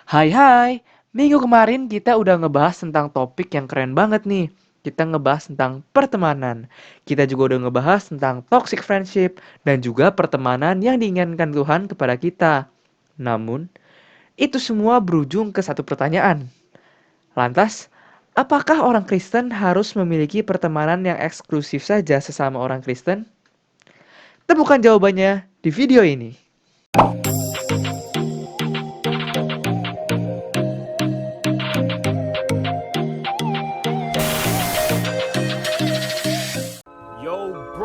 Hai hai, minggu kemarin kita udah ngebahas tentang topik yang keren banget nih. Kita ngebahas tentang pertemanan. Kita juga udah ngebahas tentang toxic friendship dan juga pertemanan yang diinginkan Tuhan kepada kita. Namun, itu semua berujung ke satu pertanyaan. Lantas, apakah orang Kristen harus memiliki pertemanan yang eksklusif saja sesama orang Kristen? Temukan jawabannya di video ini.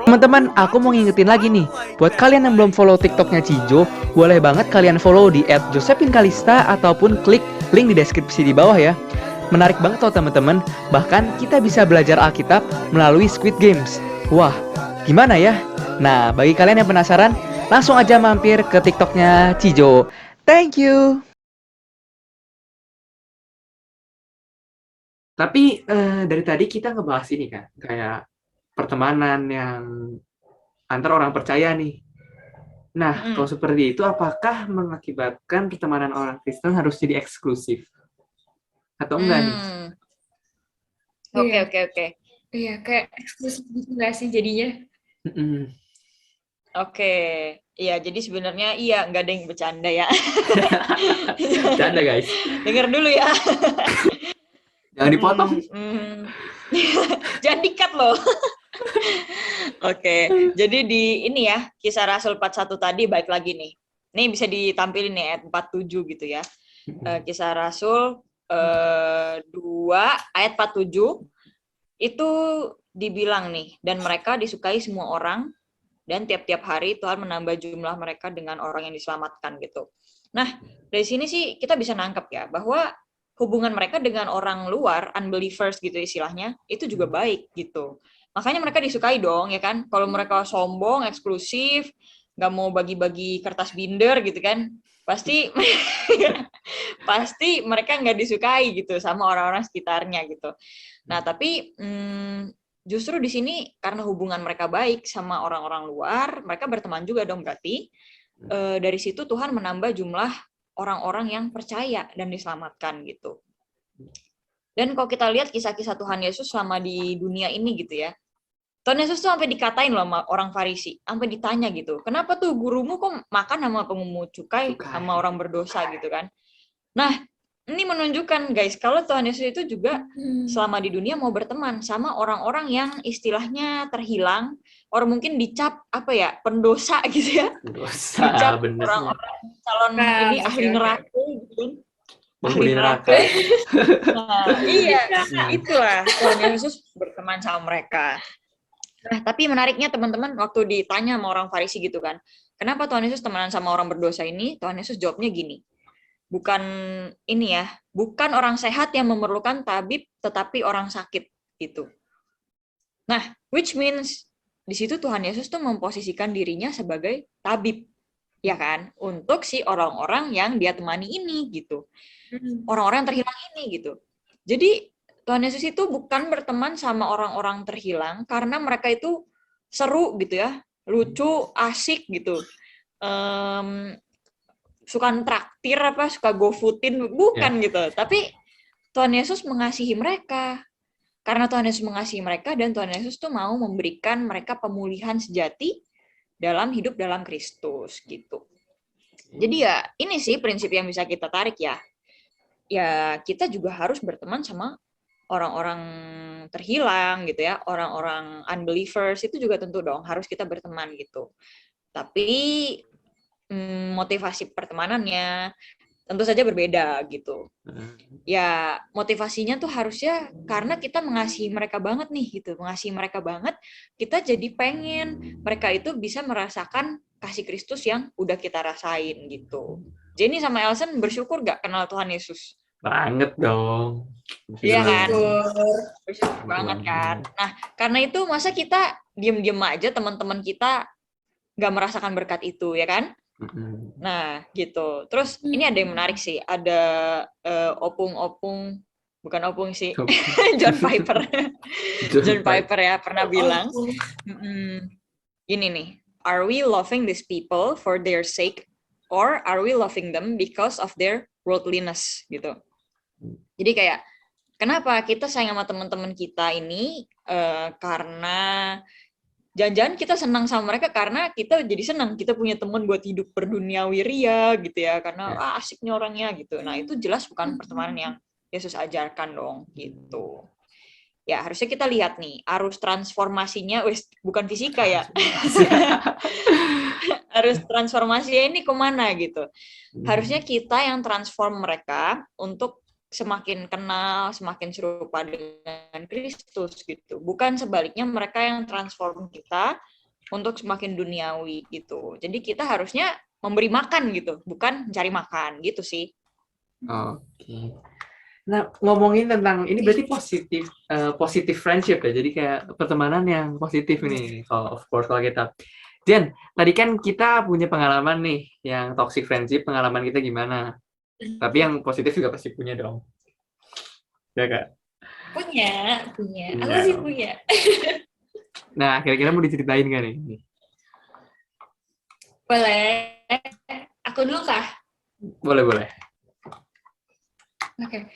Teman-teman, aku mau ngingetin lagi nih. Buat kalian yang belum follow TikToknya Cijo, boleh banget kalian follow di @josephine_kalista ataupun klik link di deskripsi di bawah ya. Menarik banget loh teman-teman. Bahkan kita bisa belajar Alkitab melalui Squid Games. Wah, gimana ya? Nah, bagi kalian yang penasaran, langsung aja mampir ke TikToknya Cijo. Thank you. Tapi dari tadi kita ngebahas ini kan, kayak pertemanan yang antar orang percaya nih. Nah, kalau seperti itu, apakah mengakibatkan pertemanan orang Kristen harus jadi eksklusif? Atau enggak nih? Oke, Iya, oke, oke. iya, kayak eksklusif gitu nggak sih jadinya? Oke. Iya, jadi sebenarnya nggak ada yang bercanda ya. Canda guys. Dengar dulu ya. Jangan dipotong. Jangan di-cut loh. Oke, jadi di ini ya, Kisah Rasul 41 tadi balik lagi nih. Ini bisa ditampilin nih ayat 47 gitu ya. Kisah Rasul 2 ayat 47 itu dibilang nih, dan mereka disukai semua orang, dan tiap-tiap hari Tuhan menambah jumlah mereka dengan orang yang diselamatkan gitu. Nah, dari sini sih kita bisa nangkep ya, bahwa hubungan mereka dengan orang luar, unbelievers gitu istilahnya, itu juga baik gitu. Makanya mereka disukai dong, ya kan? Kalau mereka sombong, eksklusif, nggak mau bagi-bagi kertas binder gitu kan, pasti pasti mereka nggak disukai gitu sama orang-orang sekitarnya gitu. Nah, tapi justru di sini karena hubungan mereka baik sama orang-orang luar, mereka berteman juga dong berarti. Dari situ Tuhan menambah jumlah orang-orang yang percaya dan diselamatkan gitu. Dan kalau kita lihat kisah-kisah Tuhan Yesus selama di dunia ini gitu ya, Tuhan Yesus tuh sampai dikatain loh sama orang Farisi, sampai ditanya gitu, kenapa tuh gurumu kok makan sama pemungut cukai, sama orang berdosa gitu kan. Nah, ini menunjukkan guys, kalau Tuhan Yesus itu juga selama di dunia mau berteman sama orang-orang yang istilahnya terhilang, orang mungkin dicap apa ya, pendosa gitu ya. Dosa, Dicap bener. orang-orang calon ini ahli neraka gitu. Ahli neraka. Nah, iya, itulah Tuhan Yesus berteman sama mereka. Nah, tapi menariknya teman-teman, waktu ditanya sama orang Farisi gitu kan, kenapa Tuhan Yesus temenan sama orang berdosa ini? Tuhan Yesus jawabnya gini, bukan ini ya, bukan orang sehat yang memerlukan tabib, tetapi orang sakit gitu. Nah, which means di situ Tuhan Yesus tuh memposisikan dirinya sebagai tabib, ya kan, untuk si orang-orang yang dia temani ini gitu, orang-orang yang terhilang ini gitu. Jadi Tuhan Yesus itu bukan berteman sama orang-orang terhilang karena mereka itu seru gitu ya, lucu, asik gitu. Suka traktir apa, suka gofoodin, bukan gitu. Tapi Tuhan Yesus mengasihi mereka. Karena Tuhan Yesus mengasihi mereka dan Tuhan Yesus tuh mau memberikan mereka pemulihan sejati dalam hidup dalam Kristus gitu. Jadi ya ini sih prinsip yang bisa kita tarik ya. Ya kita juga harus berteman sama orang-orang terhilang gitu ya, orang-orang unbelievers itu juga tentu dong harus kita berteman gitu. Tapi motivasi pertemanannya tentu saja berbeda gitu. Ya motivasinya tuh harusnya karena kita mengasihi mereka banget nih gitu, mengasihi mereka banget, kita jadi pengen mereka itu bisa merasakan kasih Kristus yang udah kita rasain gitu. Jenny sama Elson bersyukur gak kenal Tuhan Yesus? Banget dong. Iya kan? Bersyukur banget kan. Nah, karena itu masa kita diem-diem aja teman-teman kita gak merasakan berkat itu, ya kan? Nah, gitu. Terus ini ada yang menarik sih. Ada opung-opung, bukan opung sih, John Piper. John Piper ya pernah bilang, gini nih, are we loving these people for their sake or are we loving them because of their worldliness gitu. Jadi kayak kenapa kita sayang sama teman-teman kita ini karena jangan-jangan kita senang sama mereka karena kita jadi senang, kita punya teman buat hidup berduniawi ria gitu ya, karena asiknya orangnya gitu. Nah itu jelas bukan pertemanan yang Yesus ajarkan dong gitu. Ya harusnya kita lihat nih arus transformasinya, bukan fisika ya, arus transformasinya ini kemana gitu. Harusnya kita yang transform mereka untuk semakin kenal, semakin serupa dengan Kristus gitu. Bukan sebaliknya mereka yang transform kita untuk semakin duniawi gitu. Jadi kita harusnya memberi makan gitu, bukan mencari makan gitu sih. Oke. Nah, ngomongin tentang ini berarti positif friendship ya. Jadi kayak pertemanan yang positif ini. Of course kalau kita. Jen, tadi kan kita punya pengalaman nih yang toxic friendship, pengalaman kita gimana? Tapi yang positif juga pasti punya dong. Ya Kak? Punya. Aku sih punya. Nah, kira-kira mau diceritain gak nih? Boleh. Aku dulu kah? Boleh. Oke.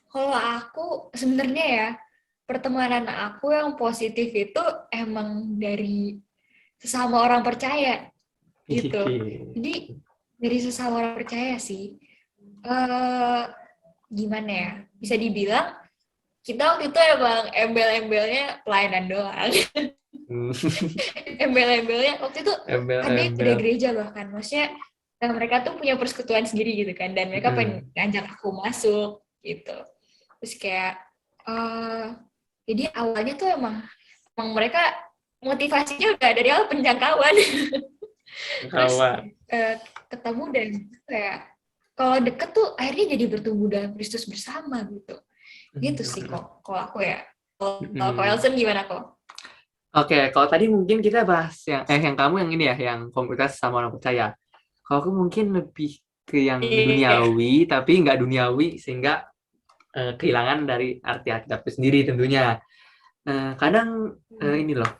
Kalau aku sebenarnya ya, pertemanan aku yang positif itu emang dari sesama orang percaya gitu. Jadi dari sesama orang percaya sih. Gimana ya? Bisa dibilang kita waktu itu emang embel-embelnya pelayanan doang. Embel-embelnya waktu itu ada yang udah gereja bahkan. Maksudnya mereka tuh punya persekutuan sendiri gitu kan, dan mereka pengen ngajak aku masuk gitu. Terus kayak jadi awalnya tuh emang mereka motivasinya udah dari awal penjangkauan. Terus ketemu dan kayak kalau deket tuh akhirnya jadi bertumbuh dalam Kristus bersama gitu. Gitu sih kok kalau aku ya. Kalau Elson gimana kok? Oke, kalau tadi mungkin kita bahas yang kamu yang ini ya, yang komunitas sama orang percaya. Kalau aku mungkin lebih ke yang duniawi, tapi nggak duniawi sehingga kehilangan dari arti Alkitab sendiri tentunya. Kadang ini loh,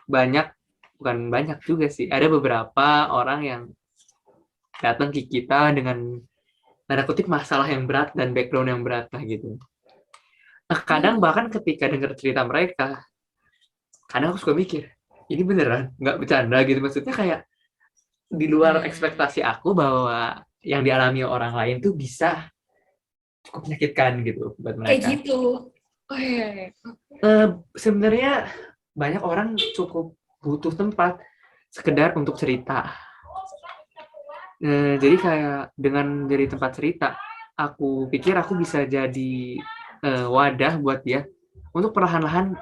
bukan banyak juga sih. Ada beberapa orang yang datang ke kita dengan tanda kutip masalah yang berat dan background yang berat lah gitu. Kadang bahkan ketika dengar cerita mereka, kadang aku suka mikir, ini beneran nggak bercanda gitu. Maksudnya kayak di luar ekspektasi aku bahwa yang dialami orang lain tuh bisa cukup menyakitkan gitu buat mereka. Kayak gitu. Oh iya. Sebenarnya banyak orang cukup butuh tempat sekedar untuk cerita. Jadi kayak dengan jadi tempat cerita, aku pikir aku bisa jadi wadah buat dia untuk perlahan-lahan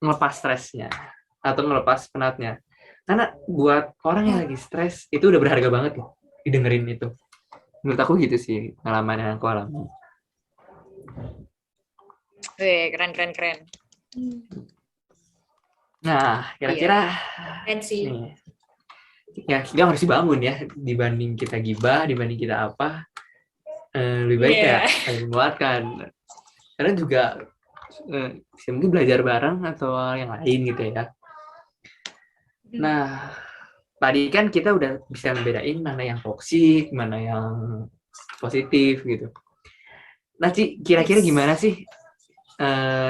ngelepas stresnya atau ngelepas penatnya. Karena buat orang yang lagi stres itu udah berharga banget loh didengerin itu. Menurut aku gitu sih pengalaman yang aku alami. Keren. Nah, kira-kira nih, ya kita harus dibangun ya dibanding kita gibah, dibanding kita apa, lebih baik ya saling menguatkan. Karena juga mungkin belajar bareng atau yang lain gitu ya. Nah, tadi kan kita udah bisa membedain mana yang toksik, mana yang positif gitu. Nah, Ci, kira-kira gimana sih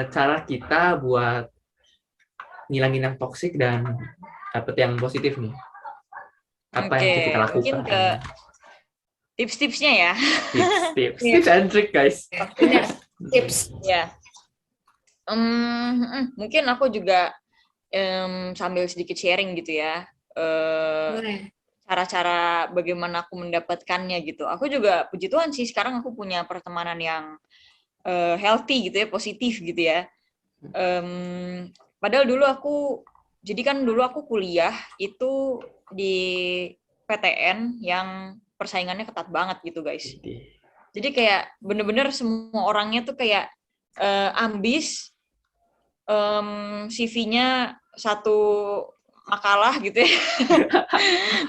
cara kita buat ngilangin yang toksik dan dapet yang positif nih? Apa yang kita lakukan? Mungkin ke tips-tipsnya ya. Tips and trick, guys. Benar, tips. Ya. Mungkin aku juga sambil sedikit sharing gitu ya. Cara-cara bagaimana aku mendapatkannya gitu. Aku juga puji Tuhan sih sekarang aku punya pertemanan yang healthy gitu ya, positif gitu ya. Padahal dulu jadi kan dulu aku kuliah itu di PTN yang persaingannya ketat banget gitu guys. Jadi kayak bener-bener semua orangnya tuh kayak ambis, CV-nya satu makalah gitu ya.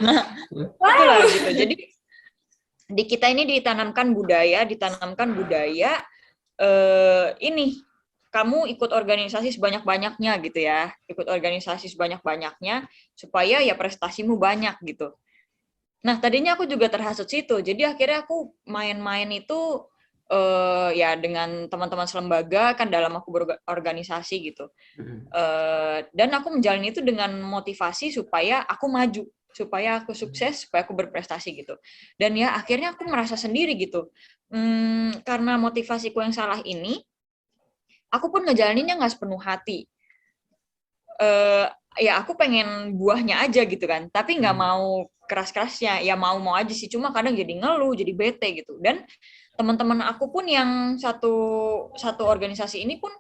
Nah, itulah gitu. Jadi di kita ini ditanamkan budaya ini kamu ikut organisasi sebanyak-banyaknya gitu ya. Ikut organisasi sebanyak-banyaknya supaya ya prestasimu banyak gitu. Nah, tadinya aku juga terhasut situ. Jadi akhirnya aku main-main itu ya dengan teman-teman selembaga kan dalam aku berorganisasi gitu. Dan aku menjalani itu dengan motivasi supaya aku maju, supaya aku sukses, supaya aku berprestasi gitu. Dan ya akhirnya aku merasa sendiri gitu. Karena motivasiku yang salah ini, aku pun ngejalaninnya nggak sepenuh hati. Ya aku pengen buahnya aja gitu kan, tapi nggak mau keras-kerasnya, ya mau aja sih, cuma kadang jadi ngeluh, jadi bete gitu. Dan teman-teman aku pun yang satu organisasi ini pun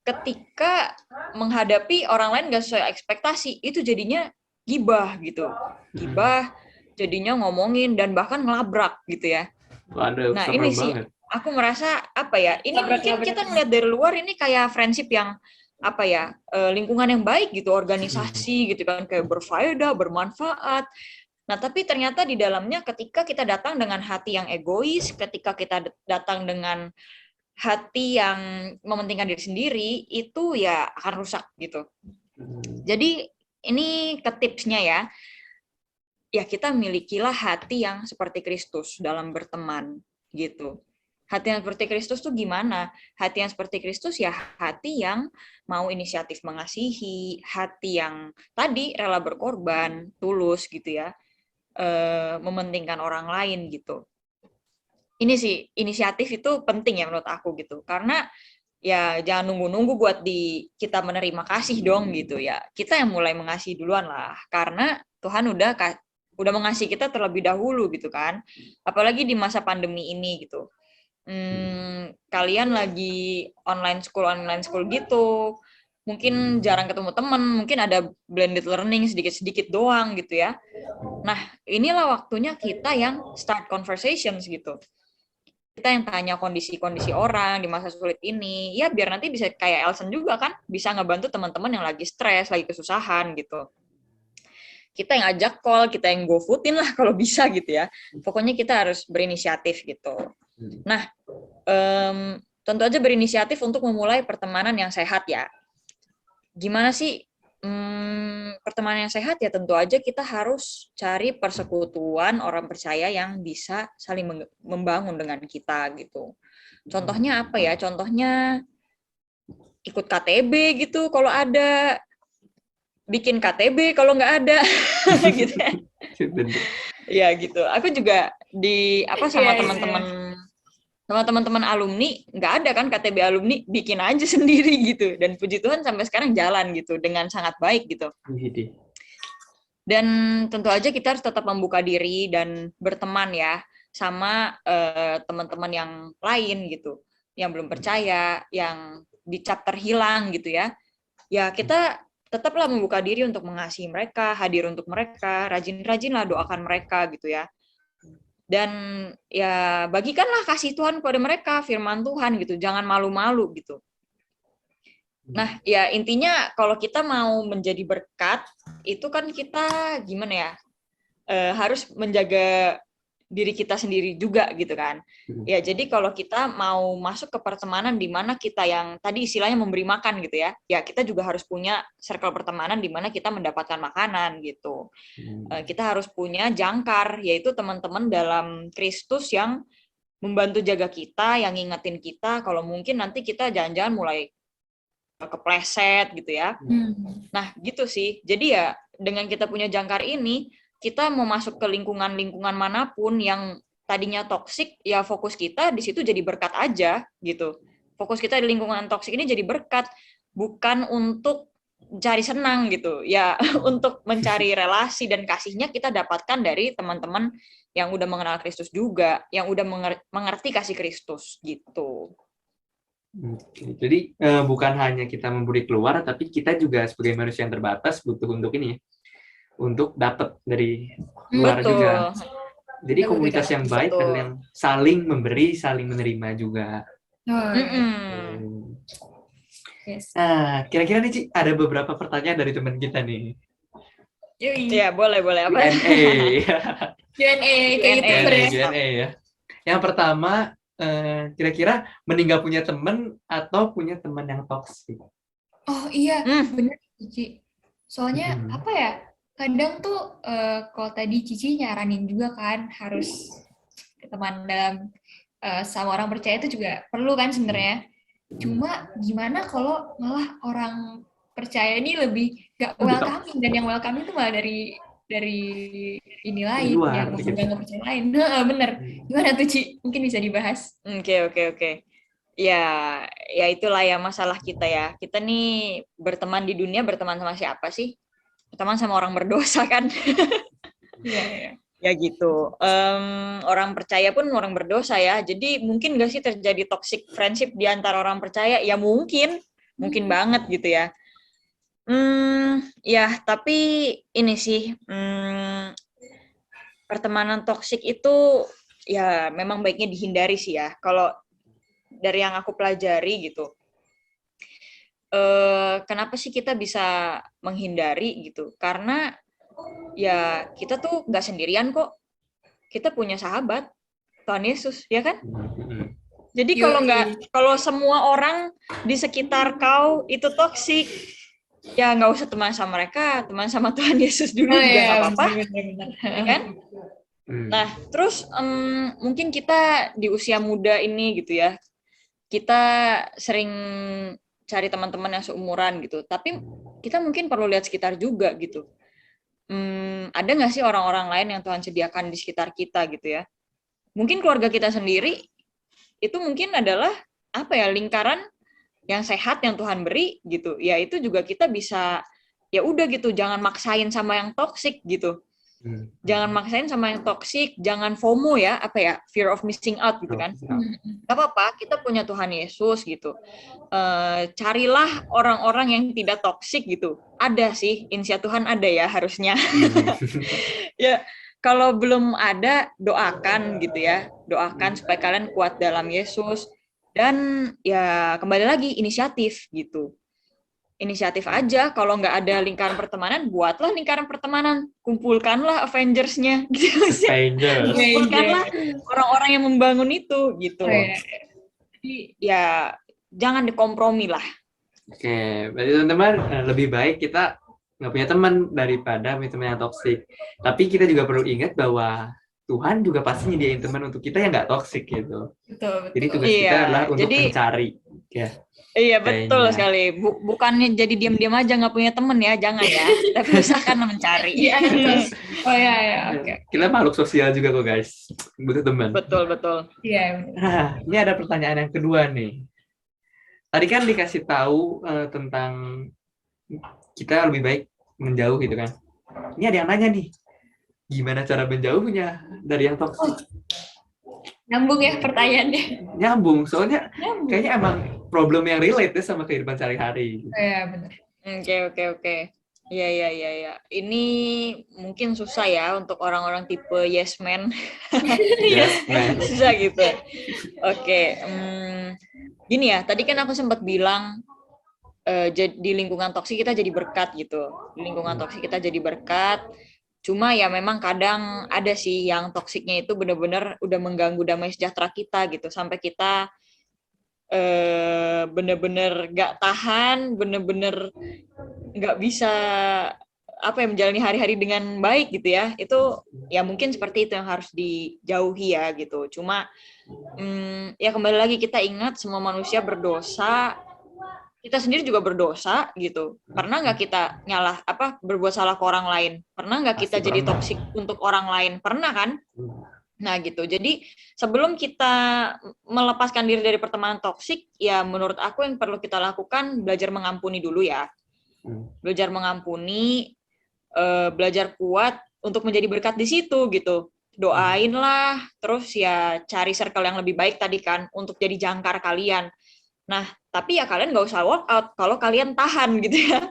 ketika menghadapi orang lain nggak sesuai ekspektasi, itu jadinya gibah gitu, gibah, jadinya ngomongin dan bahkan ngelabrak gitu ya. Waduh, Nah serem ini sih, banget. aku merasa apa ya, ini mungkin kita ngeliat dari luar ini kayak friendship yang apa ya, lingkungan yang baik gitu, organisasi gitu kan, kayak berfaedah, bermanfaat. Nah, tapi ternyata di dalamnya ketika kita datang dengan hati yang egois, ketika kita datang dengan hati yang mementingkan diri sendiri, itu ya akan rusak gitu. Jadi ini ke tipsnya ya kita milikilah hati yang seperti Kristus dalam berteman gitu. Hati yang seperti Kristus tuh gimana? Hati yang seperti Kristus ya hati yang mau inisiatif mengasihi, hati yang tadi rela berkorban, tulus gitu ya, mementingkan orang lain gitu. Ini sih, inisiatif itu penting ya menurut aku gitu. Karena ya jangan nunggu-nunggu buat kita menerima kasih dong gitu ya. Kita yang mulai mengasihi duluan lah. Karena Tuhan udah mengasihi kita terlebih dahulu gitu kan. Apalagi di masa pandemi ini gitu. Kalian lagi online school gitu, mungkin jarang ketemu teman, mungkin ada blended learning sedikit-sedikit doang gitu ya. Nah, inilah waktunya kita yang start conversations gitu. Kita yang tanya kondisi-kondisi orang di masa sulit ini, ya biar nanti bisa kayak Elson juga kan, bisa ngebantu teman-teman yang lagi stres, lagi kesusahan gitu. Kita yang ajak call, kita yang GoFoodin lah kalau bisa gitu ya. Pokoknya kita harus berinisiatif gitu. Nah, tentu aja berinisiatif untuk memulai pertemanan yang sehat ya. Gimana sih pertemanan yang sehat ya? Tentu aja kita harus cari persekutuan orang percaya yang bisa saling membangun dengan kita gitu. Contohnya apa ya? Contohnya ikut KTB gitu kalau ada, bikin KTB kalau nggak ada gitu ya. Ya gitu. Aku juga sama teman-teman alumni, nggak ada kan KTB alumni, bikin aja sendiri gitu. Dan puji Tuhan sampai sekarang jalan gitu dengan sangat baik gitu. Dan tentu aja kita harus tetap membuka diri dan berteman ya sama teman-teman yang lain gitu, yang belum percaya, yang dicap terhilang gitu ya. Ya kita tetaplah membuka diri untuk mengasihi mereka, hadir untuk mereka, rajin-rajinlah doakan mereka gitu ya. Dan ya bagikanlah kasih Tuhan kepada mereka, firman Tuhan gitu, jangan malu-malu gitu. Nah ya intinya kalau kita mau menjadi berkat, itu kan kita gimana ya, harus menjaga diri kita sendiri juga gitu kan. Ya jadi kalau kita mau masuk ke pertemanan di mana kita yang tadi istilahnya memberi makan gitu ya, ya kita juga harus punya circle pertemanan di mana kita mendapatkan makanan gitu. Kita harus punya jangkar, yaitu teman-teman dalam Kristus yang membantu jaga kita, yang ngingetin kita kalau mungkin nanti kita jangan-jangan mulai kepleset gitu ya. Nah gitu sih. Jadi ya dengan kita punya jangkar ini, kita mau masuk ke lingkungan manapun yang tadinya toksik, ya fokus kita di situ jadi berkat aja gitu. Fokus kita di lingkungan toksik ini jadi berkat, bukan untuk cari senang gitu. Ya untuk mencari relasi dan kasihnya kita dapatkan dari teman-teman yang udah mengenal Kristus juga, yang udah mengerti kasih Kristus gitu. Jadi bukan hanya kita memberi keluar, tapi kita juga sebagai manusia yang terbatas butuh untuk ini ya, untuk dapat dari luar juga. Jadi komunitas yang baik adalah yang saling memberi, saling menerima juga. Nah, kira-kira nih Ci, ada beberapa pertanyaan dari teman kita nih. Iya, boleh apa? Q&A ya. Yang pertama, kira-kira mending gak punya teman atau punya teman yang toksik? Oh iya, bener Ci. Soalnya apa ya? kadang tuh kalau tadi Cici nyaranin juga kan harus teman dalam sama orang percaya itu juga perlu kan sebenarnya. Cuma gimana kalau malah orang percaya ini lebih gak welcoming, dan yang welcoming itu malah dari ini lain, yang nggak percaya lain. Bener. Gimana tuh Ci? Mungkin bisa dibahas. Oke. Ya itulah ya masalah kita ya. Kita nih berteman di dunia, berteman sama siapa sih? Berteman sama orang berdosa kan? Iya. Ya gitu. Orang percaya pun orang berdosa ya. Jadi mungkin nggak sih terjadi toxic friendship di antara orang percaya? Ya mungkin banget gitu ya. Ya tapi ini sih pertemanan toksik itu ya memang baiknya dihindari sih ya. Kalau dari yang aku pelajari gitu, kenapa sih kita bisa menghindari gitu? Karena ya kita tuh nggak sendirian kok. Kita punya sahabat, Tuhan Yesus, ya kan? Jadi kalau semua orang di sekitar kau itu toksik, ya nggak usah teman sama mereka, teman sama Tuhan Yesus dulu juga nggak apa-apa, ya kan? Nah, terus mungkin kita di usia muda ini gitu ya, kita sering cari teman-teman yang seumuran gitu, tapi kita mungkin perlu lihat sekitar juga gitu. Ada nggak sih orang-orang lain yang Tuhan sediakan di sekitar kita gitu ya? Mungkin keluarga kita sendiri itu mungkin adalah apa ya, lingkaran yang sehat yang Tuhan beri gitu. Ya itu juga kita bisa ya udah gitu, jangan maksain sama yang toksik gitu. Jangan maksain sama yang toksik, jangan FOMO ya, apa ya, fear of missing out gitu kan. Gak apa-apa, kita punya Tuhan Yesus gitu. Carilah orang-orang yang tidak toksik gitu. Ada sih, insya Tuhan ada ya harusnya. Ya, kalau belum ada, doakan gitu ya. Doakan supaya kalian kuat dalam Yesus. Dan ya kembali lagi, inisiatif gitu. Inisiatif aja, kalau nggak ada lingkaran pertemanan, buatlah lingkaran pertemanan, kumpulkanlah Avengers-nya, gitu sih. Kumpulkanlah orang-orang yang membangun itu, gitu. Jadi ya jangan dikompromi lah. Oke, berarti teman-teman lebih baik kita nggak punya teman daripada punya teman yang toksik. Tapi kita juga perlu ingat bahwa Tuhan juga pasti nyediain teman untuk kita yang nggak toksik gitu. Betul. Jadi tugas kita adalah untuk mencari. Ya. Iya betul sekali. Bukannya jadi diam-diam aja nggak punya temen ya, jangan ya. Tapi usahakan mencari. Oh ya, oke. Kita makhluk sosial juga kok guys, butuh teman. Betul. Iya. Nah, ini ada pertanyaan yang kedua nih. Tadi kan dikasih tahu tentang kita lebih baik menjauh gitu kan. Ini ada yang nanya nih, gimana cara menjauhnya dari yang toksik? Nyambung ya pertanyaannya. Nyambung, soalnya kayaknya emang problem yang relate ya sama kehidupan sehari-hari. Iya benar. Oke. Iya. Ini mungkin susah ya untuk orang-orang tipe yes man. Yes man. Susah gitu. Oke. Gini ya, tadi kan aku sempat bilang di lingkungan toksik kita jadi berkat gitu. Di lingkungan toksik kita jadi berkat. Cuma ya memang kadang ada sih yang toksiknya itu benar-benar udah mengganggu damai sejahtera kita gitu. Sampai kita benar-benar gak tahan, benar-benar gak bisa menjalani hari-hari dengan baik gitu ya. Itu ya mungkin seperti itu yang harus dijauhi ya gitu. Cuma ya kembali lagi kita ingat semua manusia berdosa. Kita sendiri juga berdosa gitu. Pernah nggak kita berbuat salah ke orang lain? Pernah nggak kita jadi toksik untuk orang lain? Pernah kan? Nah gitu. Jadi sebelum kita melepaskan diri dari pertemanan toksik, ya menurut aku yang perlu kita lakukan belajar mengampuni dulu ya. Belajar mengampuni, belajar kuat untuk menjadi berkat di situ gitu. Doainlah, terus ya cari circle yang lebih baik tadi kan untuk jadi jangkar kalian. Nah, tapi ya kalian nggak usah walk out kalau kalian tahan gitu ya.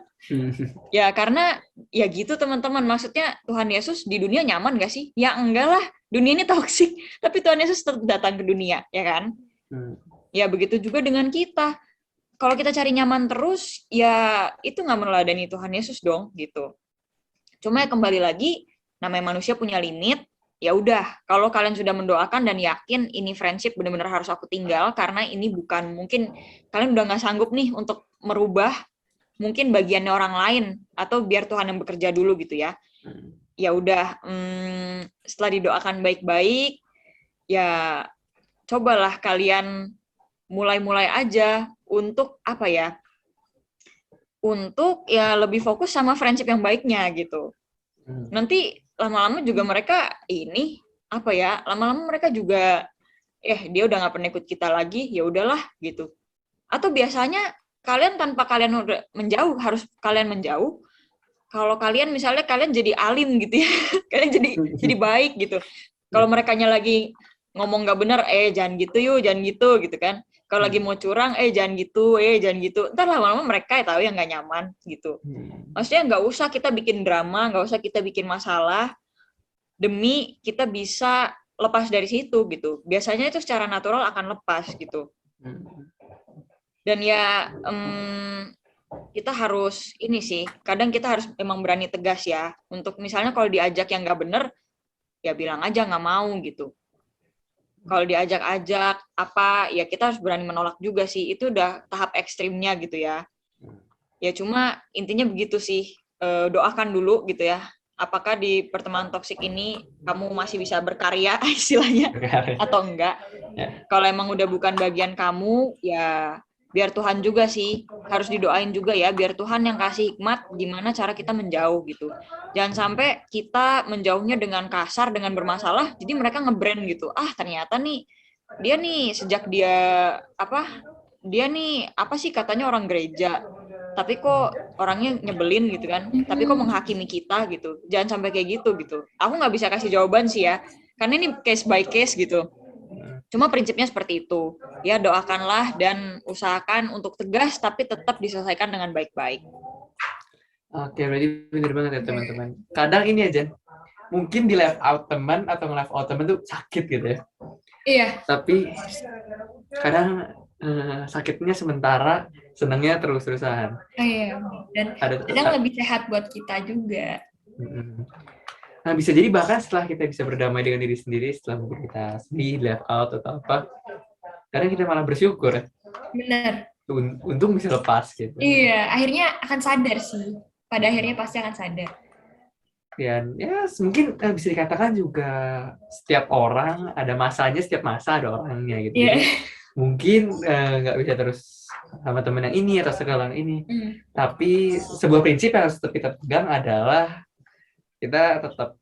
Ya karena ya gitu teman-teman, maksudnya Tuhan Yesus di dunia nyaman gak sih? Ya enggak lah, dunia ini toksik, tapi Tuhan Yesus tetap datang ke dunia, ya kan? Ya begitu juga dengan kita. Kalau kita cari nyaman terus, ya itu nggak meneladani Tuhan Yesus dong, gitu. Cuma ya kembali lagi, namanya manusia punya limit. Ya udah, kalau kalian sudah mendoakan dan yakin ini friendship benar-benar harus aku tinggal karena ini bukan, mungkin kalian udah nggak sanggup nih untuk merubah mungkin bagiannya orang lain atau biar Tuhan yang bekerja dulu gitu ya. ya udah, setelah didoakan baik-baik, ya cobalah kalian mulai-mulai aja untuk apa ya? Untuk ya lebih fokus sama friendship yang baiknya gitu. Nanti lama-lama juga mereka ini apa ya? Lama-lama mereka juga dia udah nggak pernah ikut kita lagi, ya udahlah gitu. Atau biasanya kalian tanpa kalian udah menjauh, harus kalian menjauh. Kalau kalian misalnya kalian jadi alim gitu ya, kalian jadi baik gitu. Kalau merekanya lagi ngomong nggak bener, jangan gitu jangan gitu kan. Kalau lagi mau curang, jangan gitu, jangan gitu. Ntar lama-lama mereka tahu yang nggak nyaman gitu. Maksudnya nggak usah kita bikin drama, nggak usah kita bikin masalah demi kita bisa lepas dari situ gitu. Biasanya itu secara natural akan lepas gitu. Dan ya kita harus ini sih, kadang kita harus emang berani tegas ya. Untuk misalnya kalau diajak yang nggak bener, ya bilang aja nggak mau gitu. Kalau diajak-ajak apa, ya kita harus berani menolak juga sih. Itu udah tahap ekstrimnya gitu ya. Ya cuma intinya begitu sih. Doakan dulu gitu ya. Apakah di pertemanan toksik ini kamu masih bisa berkarya istilahnya atau enggak? Kalau emang udah bukan bagian kamu, ya biar Tuhan juga sih, harus didoain juga ya, biar Tuhan yang kasih hikmat gimana cara kita menjauh gitu. Jangan sampai kita menjauhnya dengan kasar, dengan bermasalah, jadi mereka nge-brand gitu. Ternyata nih, dia nih sejak dia sih katanya orang gereja, tapi kok orangnya nyebelin gitu kan, tapi kok menghakimi kita gitu. Jangan sampai kayak gitu. Aku nggak bisa kasih jawaban sih ya, karena ini case by case gitu. Cuma prinsipnya seperti itu. Ya doakanlah dan usahakan untuk tegas tapi tetap diselesaikan dengan baik-baik. Oke, berarti bener banget ya teman-teman. Kadang ini aja, mungkin di left out teman atau nge-left out teman tuh sakit gitu ya. Iya. Tapi kadang sakitnya sementara, senangnya terus-terusan. Iya. Dan kadang lebih sehat buat kita juga. Nah, bisa jadi bahkan setelah kita bisa berdamai dengan diri sendiri, setelah mungkin kita sedih, left out atau apa, kadang kita malah bersyukur. Benar. Untung bisa lepas gitu. Iya, akhirnya akan sadar sih. Pada akhirnya pasti akan sadar. Dan ya mungkin bisa dikatakan juga setiap orang ada masanya, setiap masa ada orangnya gitu. Yeah. Jadi mungkin nggak bisa terus sama temen yang ini atau segala ini. Tapi sebuah prinsip yang harus tetap kita pegang adalah kita tetap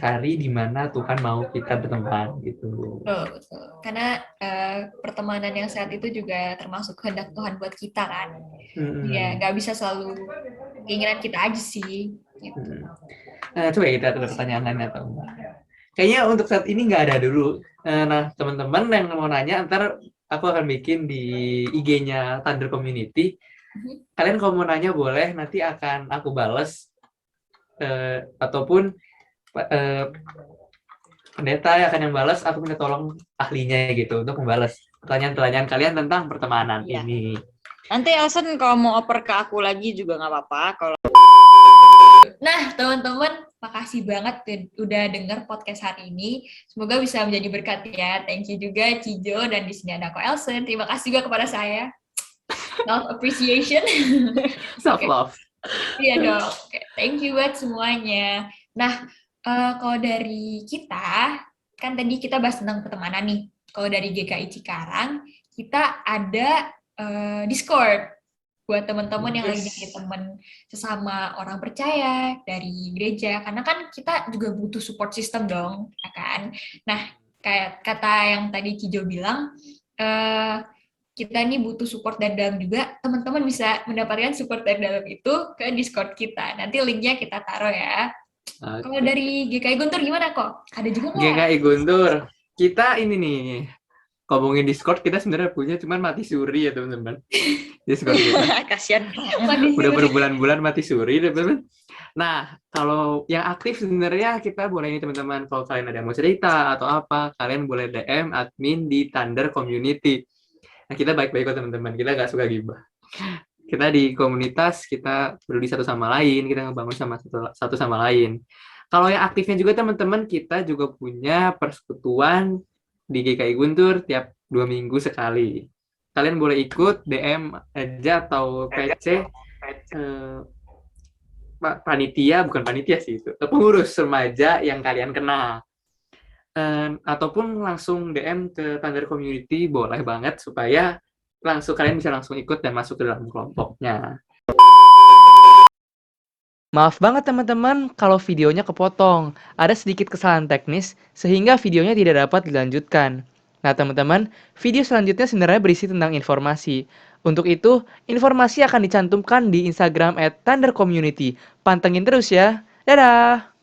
cari di mana Tuhan mau kita berteman gitu. Betul. Karena pertemanan yang sehat itu juga termasuk kehendak Tuhan buat kita kan. Ya, nggak bisa selalu keinginan kita aja sih. Gitu. Nah, coba kita ada pertanyaan lain atau enggak? Kayaknya untuk saat ini nggak ada dulu. Nah, teman-teman yang mau nanya, ntar aku akan bikin di IG-nya Thunder Community. Kalian kalau mau nanya boleh, nanti akan aku bales. Ataupun pendeta akan yang balas, aku minta tolong ahlinya gitu untuk membalas pertanyaan-pertanyaan kalian tentang pertemanan ini. Nanti Elsen kalau mau oper ke aku lagi juga nggak apa-apa. Nah, teman-teman, makasih banget udah denger podcast hari ini. Semoga bisa menjadi berkat ya. Thank you juga Cijo, dan di sini ada aku Elsen. Terima kasih juga kepada saya. Self appreciation. Self love. Iya dong. Thank you buat semuanya. Nah, kalau dari kita, kan tadi kita bahas tentang pertemanan nih. Kalau dari GKI Cikarang, kita ada Discord buat teman-teman yang lagi nyari teman sesama orang percaya dari gereja. Karena kan kita juga butuh support system dong, ya kan? Nah, kayak kata yang tadi Cijo bilang, kita ini butuh support dari dalam juga. Teman-teman bisa mendapatkan support dari dalam itu ke Discord kita. Nanti linknya kita taruh ya. Okay. Kalau dari GKI Guntur gimana kok? Ada juga nggak? GKI Guntur, kita ini nih, ngomongin Discord kita sebenarnya punya, cuman mati suri ya teman-teman. Discord kita. Kasian. Udah berbulan-bulan mati suri, teman-teman. Nah, kalau yang aktif sebenarnya kita boleh nih teman-teman, kalau kalian ada yang mau cerita atau apa, kalian boleh DM admin di Thunder Community. Nah, kita baik-baik kok teman-teman, kita nggak suka gibah. Kita di komunitas, kita peduli satu sama lain, kita ngebangun sama satu sama lain. Kalau yang aktifnya juga teman-teman, kita juga punya persekutuan di GKI Guntur tiap 2 minggu sekali. Kalian boleh ikut, DM aja atau PC bukan panitia sih itu, pengurus remaja yang kalian kenal. Ataupun langsung DM ke Thunder Community, boleh banget, supaya kalian bisa langsung ikut dan masuk ke dalam kelompoknya. Maaf banget teman-teman kalau videonya kepotong. Ada sedikit kesalahan teknis sehingga videonya tidak dapat dilanjutkan. Nah teman-teman, video selanjutnya sebenarnya berisi tentang informasi. Untuk itu, informasi akan dicantumkan di Instagram @thundercommunity. Pantengin terus ya. Dadah!